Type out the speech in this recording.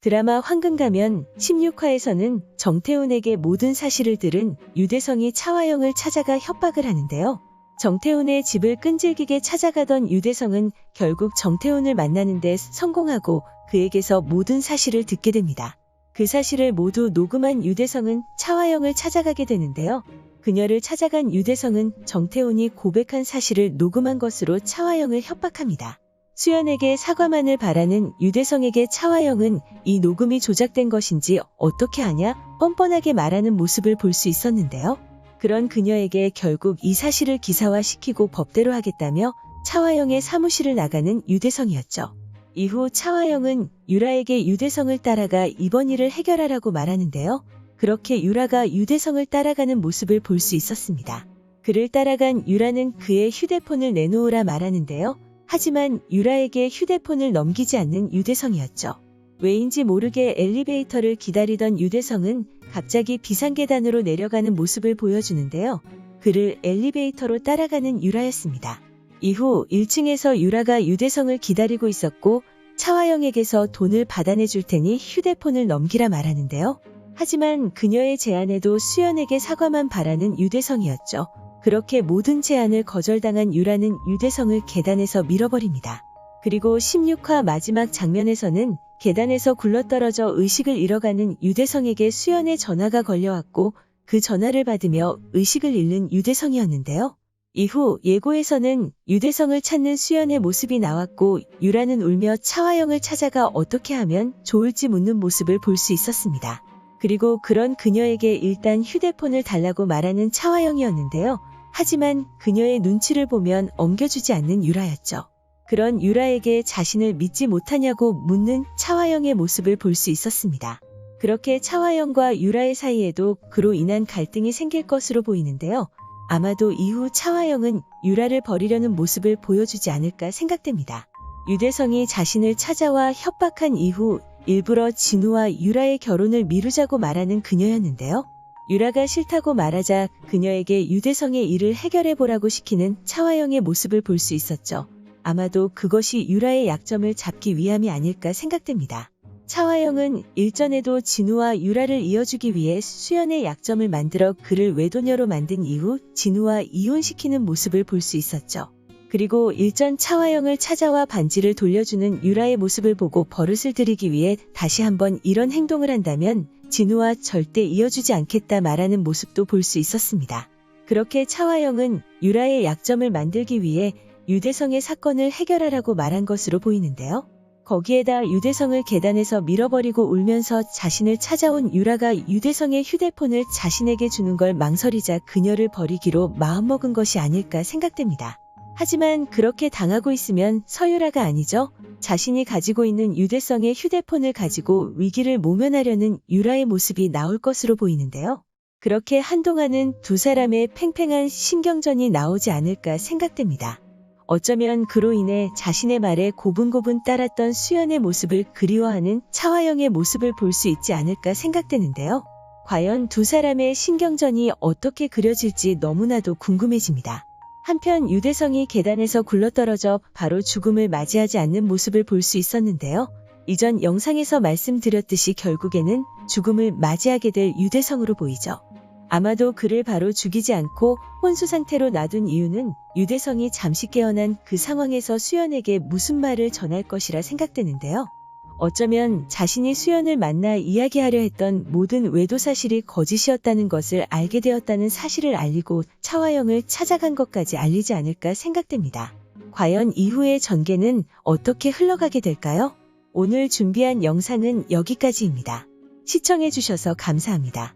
드라마 황금가면 16화에서는 정태훈에게 모든 사실을 들은 유대성이 차화영을 찾아가 협박을 하는데요. 정태훈의 집을 끈질기게 찾아가던 유대성은 결국 정태훈을 만나는 데 성공하고 그에게서 모든 사실을 듣게 됩니다. 그 사실을 모두 녹음한 유대성은 차화영을 찾아가게 되는데요. 그녀를 찾아간 유대성은 정태훈이 고백한 사실을 녹음한 것으로 차화영을 협박합니다. 수연에게 사과만을 바라는 유대성에게 차화영은 이 녹음이 조작된 것인지 어떻게 아냐? 뻔뻔하게 말하는 모습을 볼 수 있었는데요. 그런 그녀에게 결국 이 사실을 기사화시키고 법대로 하겠다며 차화영의 사무실을 나가는 유대성이었죠. 이후 차화영은 유라에게 유대성을 따라가 이번 일을 해결하라고 말하는데요. 그렇게 유라가 유대성을 따라가는 모습을 볼 수 있었습니다. 그를 따라간 유라는 그의 휴대폰을 내놓으라 말하는데요. 하지만 유라에게 휴대폰을 넘기지 않는 유대성이었죠. 왜인지 모르게 엘리베이터를 기다리던 유대성은 갑자기 비상계단으로 내려가는 모습을 보여주는데요. 그를 엘리베이터로 따라가는 유라였습니다. 이후 1층에서 유라가 유대성을 기다리고 있었고 차화영에게서 돈을 받아내줄 테니 휴대폰을 넘기라 말하는데요. 하지만 그녀의 제안에도 수연에게 사과만 바라는 유대성이었죠. 그렇게 모든 제안을 거절당한 유라는 유대성을 계단에서 밀어버립니다. 그리고 16화 마지막 장면에서는 계단에서 굴러떨어져 의식을 잃어가는 유대성에게 수연의 전화가 걸려왔고 그 전화를 받으며 의식을 잃는 유대성이었는데요. 이후 예고에서는 유대성을 찾는 수연의 모습이 나왔고 유라는 울며 차화영을 찾아가 어떻게 하면 좋을지 묻는 모습을 볼 수 있었습니다. 그리고 그런 그녀에게 일단 휴대폰을 달라고 말하는 차화영이었는데요. 하지만 그녀의 눈치를 보면 엉겨주지 않는 유라였죠. 그런 유라에게 자신을 믿지 못하냐고 묻는 차화영의 모습을 볼 수 있었습니다. 그렇게 차화영과 유라의 사이에도 그로 인한 갈등이 생길 것으로 보이는데요. 아마도 이후 차화영은 유라를 버리려는 모습을 보여주지 않을까 생각됩니다. 유대성이 자신을 찾아와 협박한 이후 일부러 진우와 유라의 결혼을 미루자고 말하는 그녀였는데요. 유라가 싫다고 말하자 그녀에게 유대성의 일을 해결해보라고 시키는 차화영의 모습을 볼 수 있었죠. 아마도 그것이 유라의 약점을 잡기 위함이 아닐까 생각됩니다. 차화영은 일전에도 진우와 유라를 이어주기 위해 수연의 약점을 만들어 그를 외도녀로 만든 이후 진우와 이혼시키는 모습을 볼 수 있었죠. 그리고 일전 차화영을 찾아와 반지를 돌려주는 유라의 모습을 보고 버릇을 들이기 위해 다시 한번 이런 행동을 한다면 진우와 절대 이어주지 않겠다 말하는 모습도 볼 수 있었습니다. 그렇게 차화영은 유라의 약점을 만들기 위해 유대성의 사건을 해결하라고 말한 것으로 보이는데요. 거기에다 유대성을 계단에서 밀어버리고 울면서 자신을 찾아온 유라가 유대성의 휴대폰을 자신에게 주는 걸 망설이자 그녀를 버리기로 마음먹은 것이 아닐까 생각됩니다. 하지만 그렇게 당하고 있으면 서유라가 아니죠. 자신이 가지고 있는 유대성의 휴대폰을 가지고 위기를 모면하려는 유라의 모습이 나올 것으로 보이는데요. 그렇게 한동안은 두 사람의 팽팽한 신경전이 나오지 않을까 생각됩니다. 어쩌면 그로 인해 자신의 말에 고분고분 따랐던 수연의 모습을 그리워하는 차화영의 모습을 볼 수 있지 않을까 생각되는데요. 과연 두 사람의 신경전이 어떻게 그려질지 너무나도 궁금해집니다. 한편 유대성이 계단에서 굴러떨어져 바로 죽음을 맞이하지 않는 모습을 볼 수 있었는데요. 이전 영상에서 말씀드렸듯이 결국에는 죽음을 맞이하게 될 유대성으로 보이죠. 아마도 그를 바로 죽이지 않고 혼수 상태로 놔둔 이유는 유대성이 잠시 깨어난 그 상황에서 수연에게 무슨 말을 전할 것이라 생각되는데요. 어쩌면 자신이 수연을 만나 이야기하려 했던 모든 외도 사실이 거짓이었다는 것을 알게 되었다는 사실을 알리고 차화영을 찾아간 것까지 알리지 않을까 생각됩니다. 과연 이후의 전개는 어떻게 흘러가게 될까요? 오늘 준비한 영상은 여기까지입니다. 시청해주셔서 감사합니다.